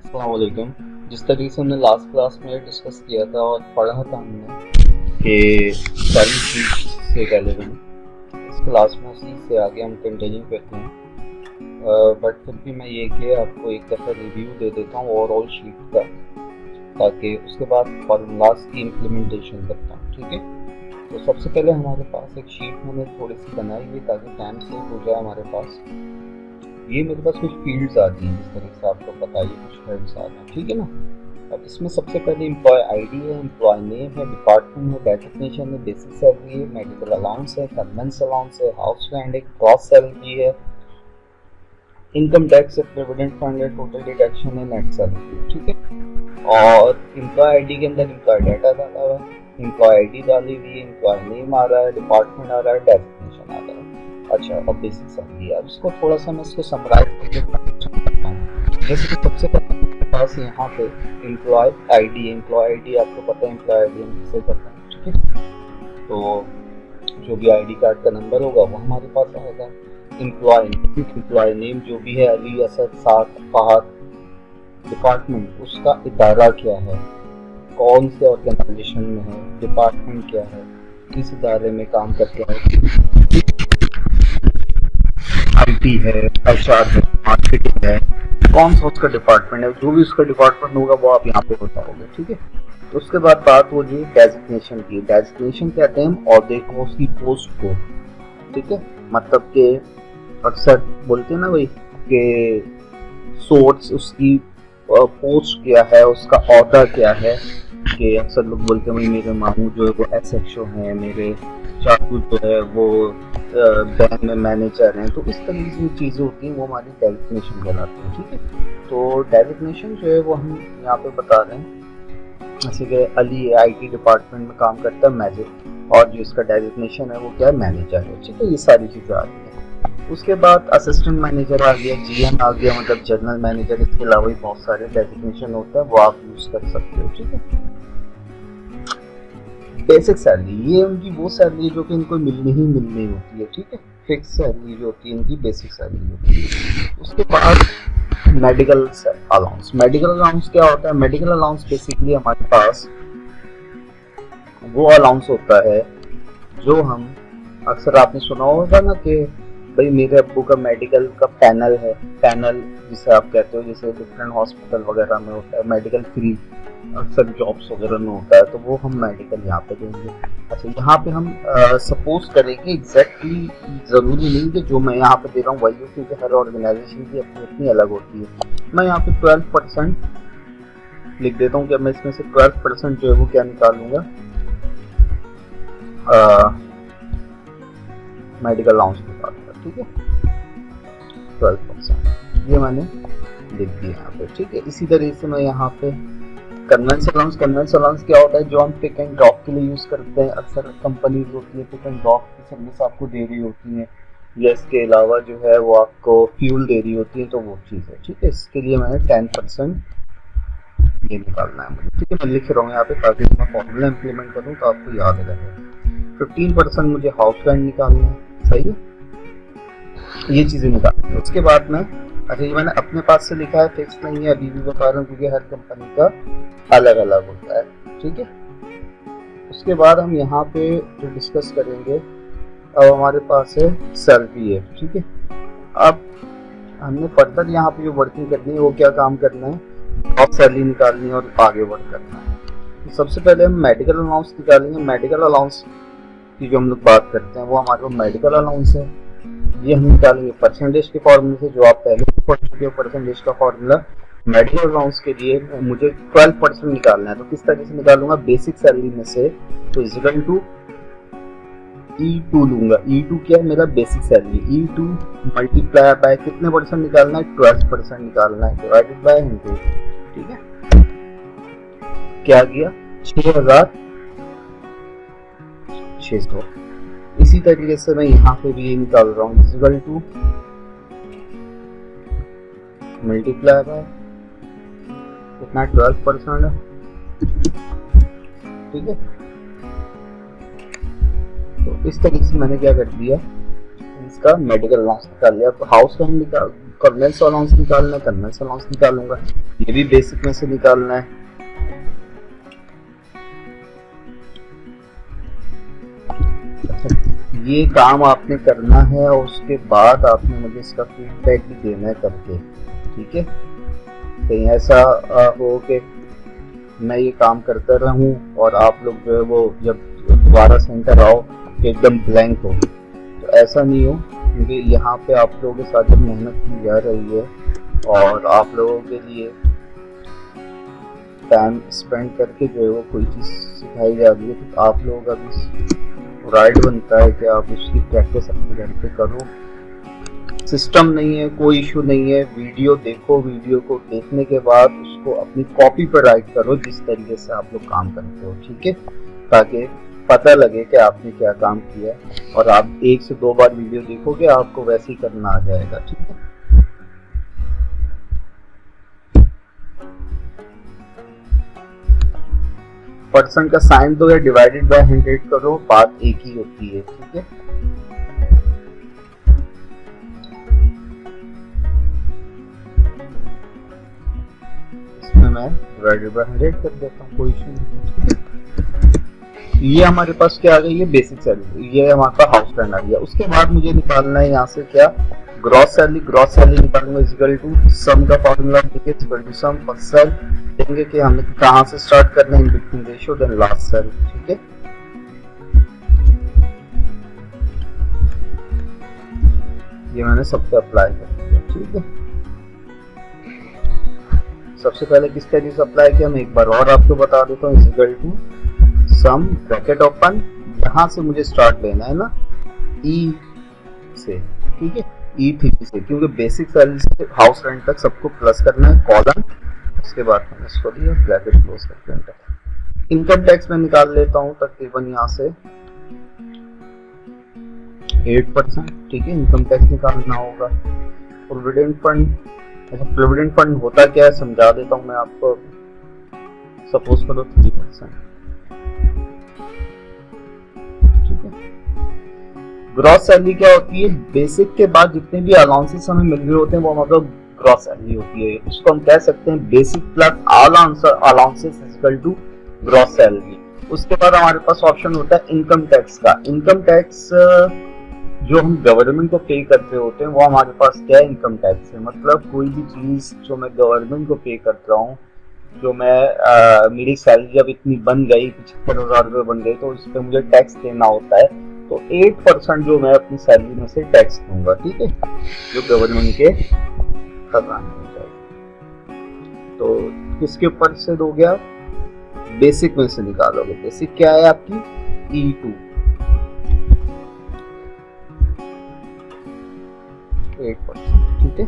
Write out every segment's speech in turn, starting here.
अस्सलाम वालेकुम। जिस तरीके से हमने लास्ट क्लास में डिस्कस किया था और पढ़ा था हमने कि बैलेंस शीट से रेलेवेंट, इस क्लास में उसी से आगे हम कंटिन्यू करते हैं। बट फिर भी मैं ये कि आपको एक दफ़ा रिव्यू दे देता हूँ ओवरऑल शीट का, ताकि उसके बाद फार्मूलाज की इम्प्लीमेंटेशन करता हूँ। ठीक है, तो सबसे पहले हमारे पास एक शीट मैंने थोड़ी सी बनाई है ताकि टाइम सेव हो जाए हमारे पास। ये मेरे पास कुछ फील्ड्स आती हैं, जिस तरह से आपको पता है कुछ हेड्स आ रहे हैं। ठीक है ना। अब इसमें सबसे पहले एम्प्लॉय आईडी है, एम्प्लॉय नेम है, डिपार्टमेंट है, डेजिग्नेशन है, बेसिक सैलरी है, मेडिकल अलाउंस है, कन्वेंस अलाउंस है, हाउस रेंट है, क्रॉस सैलरी है, इनकम टैक्स है, प्रोविडेंट फंड है, टोटल डिडक्शन है, नेट सैलरी है। ठीक है, और एम्प्लॉय आईडी के अंदर एम्प्लॉय डाटा डाला हुआ है, एम्प्लॉय आईडी डाली हुई है, एम्प्लॉय नेम आ रहा है, डिपार्टमेंट आ रहा है, डेजिग्नेशन आ रहा है। अच्छा, अब बेसिक सैलरी है। अब इसको थोड़ा सा मैं इसको समराइज करता हूँ। जैसे कि सबसे पहले मेरे पास यहाँ पे एम्प्लॉय आईडी आपको पता है एम्प्लॉय आईडी हम किसे करते हैं। ठीक है, तो जो भी आईडी कार्ड का नंबर होगा वो हमारे पास आएगा। एम्प्लॉय नेम जो भी है, अली, असद, साद, फहद। डिपार्टमेंट, उसका इदारा क्या है, कौन से ऑर्गेनाइजेशन में है, डिपार्टमेंट क्या है, किस इदारे में काम करते हैं, आईटी है, एचआर है, मार्केटिंग है, कौन सा उसका डिपार्टमेंट है, जो भी उसका डिपार्टमेंट होगा वो आप यहाँ पे बताओगे। ठीक है, तो उसके बाद बात हो रही है डेजिग्नेशन की। डेजिग्नेशन कहते हैं हम ओहदे को, उसकी पोस्ट को। ठीक है, मतलब कि अक्सर बोलते हैं ना भाई कि सोर्स, उसकी पोस्ट क्या है, उसका ओहदा क्या है। कि अक्सर लोग बोलते हैं भाई मेरे मामू जो है वो एसएचओ हैं, मेरे चाकू जो है वो बैंक में मैनेजर हैं। तो इस तरीके की चीज़ें होती हैं वो हमारी डेजिग्नेशन कहलाती हैं। ठीक है, तो डेजिग्नेशन जो है वो हम यहाँ पे बता रहे हैं। जैसे कि अली आईटी डिपार्टमेंट में काम करता है, मैजिक, और जो इसका डेजिग्नेशन है वो क्या है, मैनेजर है। ठीक है, ये सारी चीज़ें आती हैं। उसके बाद असिस्टेंट मैनेजर आ गया, जीएम आ गया, मतलब जनरल मैनेजर। इसके अलावा भी बहुत सारे डेजिग्नेशन होता है, वो आप यूज कर सकते हो। ठीक है, बेसिक सैलरी, ये उनकी वो सैलरी है जो कि इनको मिलनी ही मिलनी होती है। ठीक है, फिक्स सैलरी जो होती है इनकी बेसिक सैलरी होती है। उसके बाद मेडिकल अलाउंस। मेडिकल अलाउंस क्या होता है? मेडिकल अलाउंस बेसिकली हमारे पास वो अलाउंस होता है जो हम, अक्सर आपने सुना होगा ना कि भाई मेरे अब्बू का मेडिकल का पैनल है, पैनल जिसे आप कहते हो, जैसे डिफरेंट हॉस्पिटल वगैरह में होता है मेडिकल फ्री, अक्सर जॉब्स वगैरह में होता है, तो वो हम मेडिकल यहाँ पे देंगे। अच्छा, यहाँ पे हम सपोज करेंगे, एग्जैक्टली ज़रूरी नहीं कि जो मैं यहाँ पे दे रहा हूँ वही हो, क्योंकि हर ऑर्गेनाइजेशन की अपनी अपनी अलग होती है। मैं यहाँ पे 12% लिख देता हूँ कि मैं इसमें से 12% जो है वो क्या निकालूंगा, मेडिकल अलाउंस निकालूंगा। ठीक है, 12% ये मैंने लिख दिया यहाँ पे। ठीक है, इसी तरीके से मैं यहाँ पे कन्वेंस अलाउंस। कन्वेंस अलाउंस क्या होता है? जो हम पिक एंड ड्रॉप के लिए यूज़ करते हैं, अक्सर कंपनीज होती है पिक एंड ड्रॉप की सर्विस आपको दे रही होती है, या इसके अलावा जो है वो आपको फ्यूल दे रही होती है, तो वो चीज़ है। ठीक है, इसके लिए मैंने 10% ये निकालना है मुझे। ठीक है, मैं लिख रहा हूँ यहाँ पे ताकि मैं फॉर्मूला इम्प्लीमेंट करूँ तो आपको याद रहे। 15% मुझे हाउस रेंट निकालना है। सही है, ये चीज़ें निकालनी है। उसके बाद में, अच्छा ये मैंने अपने पास से लिखा है, फिक्स नहीं है, अभी भी बता रहा हूँ क्योंकि हर कंपनी का अलग अलग होता है। ठीक है, उसके बाद हम यहाँ पे जो डिस्कस करेंगे, अब हमारे पास है सैलरी है। ठीक है, अब हमने फर्दर यहाँ पे जो वर्किंग करनी है वो क्या काम करना है, जॉब सैलरी निकालनी है और आगे वर्क करना है। तो सबसे पहले हम मेडिकल अलाउंस निकालेंगे। मेडिकल अलाउंस की जो हम लोग बात करते हैं वो हमारे पास मेडिकल अलाउंस है, ये हम निकालेंगे परसेंटेज के फॉर्मूले से, जो आप पहले पढ़ चुके हो परसेंटेज का फॉर्मूला। मेडिकल अलाउंस के लिए मुझे 12% निकालना है, तो किस तरीके से निकालूंगा, बेसिक सैलरी में से, तो इक्वल टू E2 लूंगा। E2 क्या है? मेरा basic salary. E2 multiply by कितने परसेंट निकालना है? 12% निकालना है, डिवाइडेड बाय 100। ठीक है, क्या गया? 6,600। इसी तरीके से मैं यहाँ पे भी ये निकाल रहा हूँ, इक्वल टू मल्टीप्लाई बाय कितना, 12% है। ठीक है, तो इस तरीके से मैंने क्या कर दिया, इसका मेडिकल अलाउंस निकाल लिया। तो हाउस रेंट निकाल, कर्नल्स अलाउंस निकालना है, कर्नल्स अलाउंस निकालूंगा। ये भी बेसिक में से निकालना है। ये काम आपने करना है और उसके बाद आपने मुझे इसका फीडबैक भी देना है करके, ठीक है। कहीं ऐसा हो कि मैं ये काम करता रहूं और आप लोग जो है वो जब दोबारा सेंटर आओ एकदम ब्लैंक हो, तो ऐसा नहीं हो, क्योंकि यहाँ पे आप लोगों के साथ जब मेहनत की जा रही है और आप लोगों के लिए टाइम स्पेंड करके जो है वो कोई चीज़ सिखाई जा रही है, तो आप लोगों का भी राइट बनता है कि आप उसकी प्रैक्टिस अपने घर पे करो। सिस्टम नहीं है, कोई इशू नहीं है, वीडियो देखो, वीडियो को देखने के बाद उसको अपनी कॉपी पर राइट करो जिस तरीके से आप लोग काम करते हो, ठीक है, ताकि पता लगे कि आपने क्या काम किया है। और आप 1 से 2 बार वीडियो देखोगे आपको वैसे ही करना आ जाएगा, ठीक है। परसेंट का साइन दो या डिवाइडेड बाय 100 करो, बात एक ही होती है, ठीक है। इसमें मैं डिवाइडेड बाय 100 कर देता हूँ, कोई इशू नहीं है। ये हमारे पास क्या आ गई, ये बेसिक सैलरी, ये हमारा हाउस रेंट आ गया। उसके बाद मुझे निकालना है यहाँ से क्या, ग्रॉस सैलरी। ग्रॉस सैलरी निकालूंगा इक्वल टू सम का फॉर्मूला देखिए, equal to sum first cell देंगे कि हमने कहाँ से स्टार्ट करना है, in between ratio then last cell, ठीक है। ये मैंने सब पे अप्लाई कर दिया, ठीक है। सबसे पहले किस तरीके से अप्लाई किया मैं एक बार और आपको बता देता हूँ, equal to sum bracket open, यहाँ से मुझे स्टार्ट लेना है ना ई से, ठीक है, E3 से, क्योंकि बेसिक सैलरी से हाउस रेंट तक सबको प्लस करना है, कॉलम। उसके बाद मैंने इसको दिया ब्रैकेट क्लोज करके एंटर। इनकम टैक्स में निकाल लेता हूँ तकरीबन यहाँ से 8%, ठीक है, इनकम टैक्स निकालना होगा। प्रोविडेंट फंड, अच्छा प्रोविडेंट फंड होता क्या है समझा देता हूँ मैं आपको। सपोज करो 3%, ठीक है। ग्रॉस सैलरी क्या होती है, बेसिक के बाद जितने भी अलाउंसेस हमें मिल रहे होते हैं वो मतलब ग्रॉस सैलरी होती है। उसको हम कह सकते हैं basic plus all allowances equal to gross salary. उसके बाद हमारे पास ऑप्शन होता है इनकम टैक्स का। इनकम टैक्स जो हम गवर्नमेंट को पे करते होते हैं वो हमारे पास क्या है, इनकम टैक्स है। मतलब कोई भी चीज जो मैं गवर्नमेंट को पे कर रहा हूँ, जो मैं मेरी सैलरी जब इतनी बन गई 75,000 रुपये बन गई, तो इस पर मुझे टैक्स देना होता है। तो 8% जो मैं अपनी सैलरी में से टैक्स दूंगा, ठीक है, जो गवर्नमेंट के खजाने में जाएगा। तो किसके ऊपर से दो गया, बेसिक में से निकालोगे। बेसिक क्या है आपकी E2, 8%, ठीक है।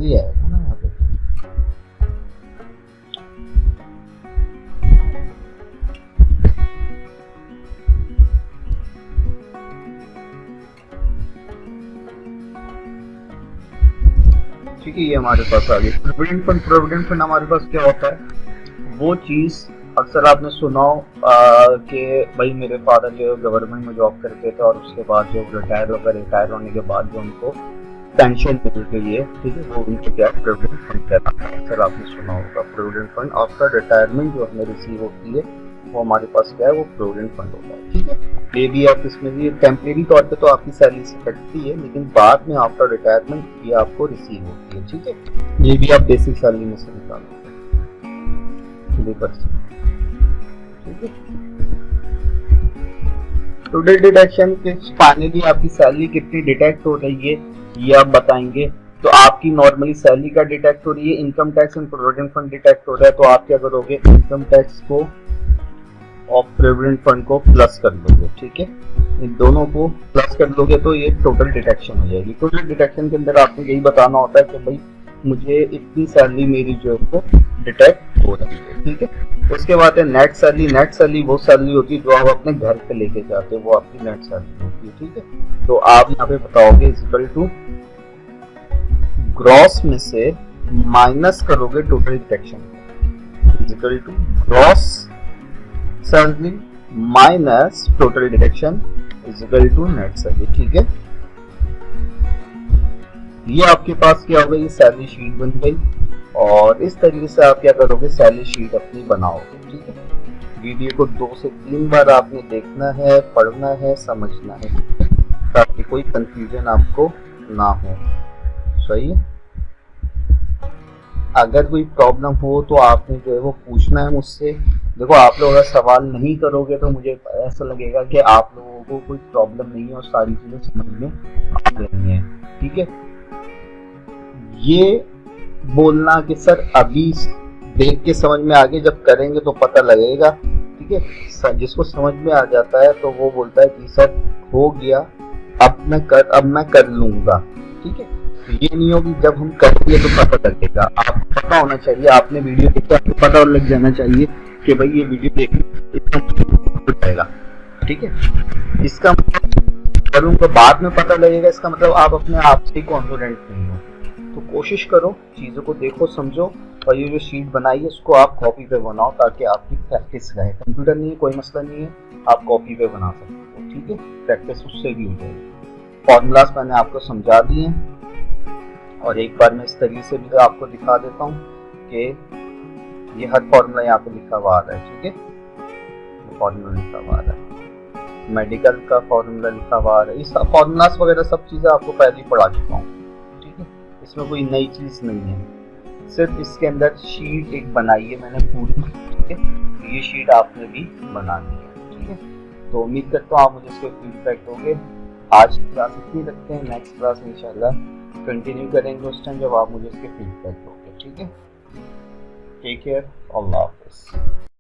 ये है ना यहाँ पे, ठीक है। ये हमारे पास आ गई प्रोविडेंट फंड। प्रोविडेंट फंड हमारे पास क्या होता है, वो चीज अक्सर आपने सुना हो कि भाई मेरे फादर जो गवर्नमेंट में जॉब करते थे और उसके बाद जो रिटायर हो गए, रिटायर होने के बाद जो उनको पेंशन मिल गई है, ठीक है, वो उनको क्या प्रोविडेंट फंड कहलाता है। अक्सर आपने सुना होगा प्रोविडेंट फंड। आफ्टर रिटायरमेंट जो हमें रिसीव होती है वो हमारे पास क्या है, वो प्रोविडेंट फंड होता है, ठीक है। मे बी आप इसमें भी टेम्परेरी तौर पे तो आपकी सैलरी से कटती है, लेकिन बाद में आफ्टर रिटायरमेंट ये आपको रिसीव होती है, ठीक है। ये भी आप बेसिक सैलरी में से निकालोगे 3%, ठीक है। टोटल डिडक्शन फाइनली आपकी सैलरी कितनी डिडक्ट हो रही है ये आप बताएंगे। तो आपकी नॉर्मली सैलरी का डिडक्ट हो रही है, income tax and provident fund deduct हो रहा है, तो आप क्या करोगे, इनकम टैक्स को और प्रोविडेंट फंड को प्लस कर लोगे, ठीक है। इन दोनों को प्लस कर लोगे तो ये टोटल डिडक्शन हो जाएगी। टोटल डिडक्शन के अंदर आपको यही बताना होता है कि भाई मुझे इतनी सैलरी मेरी जो है वो डिडक्ट हो रही है, ठीक है। उसके बाद है नेट सैलरी। नेट सैलरी वो सैलरी होती है जो आप अपने घर पे लेके जाते हो, वो आपकी नेट सैलरी होती है। होती है, ठीक है। तो आप यहाँ पे बताओगे इक्वल टू ग्रॉस में से माइनस करोगे total deduction, equal to gross salary minus total deduction equal to net salary, ठीक है। ये आपके पास क्या होगा, ये सैलरी शीट बन गई और इस तरीके से आप क्या करोगे, सैलरी शीट अपनी बनाओगे, ठीक है। वीडियो को 2 से 3 बार आपने देखना है, पढ़ना है, समझना है, ताकि कोई कंफ्यूजन आपको ना हो, सही है। अगर कोई प्रॉब्लम हो तो आपने जो है वो पूछना है मुझसे। देखो, आप लोग अगर सवाल नहीं करोगे तो मुझे ऐसा लगेगा कि आप लोगों को कोई प्रॉब्लम नहीं है और सारी चीजें समझ में आ रही हैं, ठीक है। ये बोलना कि सर अभी देख के समझ में आ गया, जब करेंगे तो पता लगेगा, ठीक है। जिसको समझ में आ जाता है तो वो बोलता है कि सर हो गया, अब मैं कर लूंगा, ठीक है। तो ये नहीं हो कि जब हम करेंगे तो पता लगेगा, आपको पता होना चाहिए, आपने वीडियो देखा आपको पता लग जाना चाहिए कि भाई ये वीडियो देखने जाएगा, ठीक है। इसका मतलब करूँगा बाद में पता लगेगा, इसका मतलब आप अपने आप से कॉन्फिडेंट नहीं हो। तो कोशिश करो, चीज़ों को देखो, समझो, और ये जो शीट बनाई है उसको आप कॉपी पे बनाओ ताकि आपकी प्रैक्टिस रहे। कंप्यूटर नहीं है, कोई मसला नहीं है, आप कॉपी पे बना सकते हो, ठीक है। प्रैक्टिस उससे भी हो जाएगी। फॉर्मूलाज मैंने आपको समझा दिए हैं और एक बार मैं इस तरीके से भी आपको दिखा देता हूँ कि ये हर फॉर्मूला यहाँ पे लिखा हुआ आ रहा है, ठीक है। फॉर्मूला लिखा हुआ आ रहा है, मेडिकल का फॉर्मूला लिखा हुआ आ रहा है, ये सब फॉर्मूलाज वगैरह सब चीज़ें आपको पहले ही पढ़ा चुका हूँ, ठीक है। इसमें कोई नई चीज़ नहीं है, सिर्फ इसके अंदर शीट एक बनाई है मैंने पूरी, ठीक है। तो ये शीट आपने भी बनानी है, ठीक है। तो उम्मीद करता हूँ आप मुझे इसके फीडबैक दोगे। आज की क्लास इतनी रखते हैं, नेक्स्ट क्लास में इंशाल्लाह कंटिन्यू करेंगे उस टाइम जब आप मुझे इसके फीडबैक दोगे, ठीक है। टेक केयर, अल्लाह हाफ़िज़।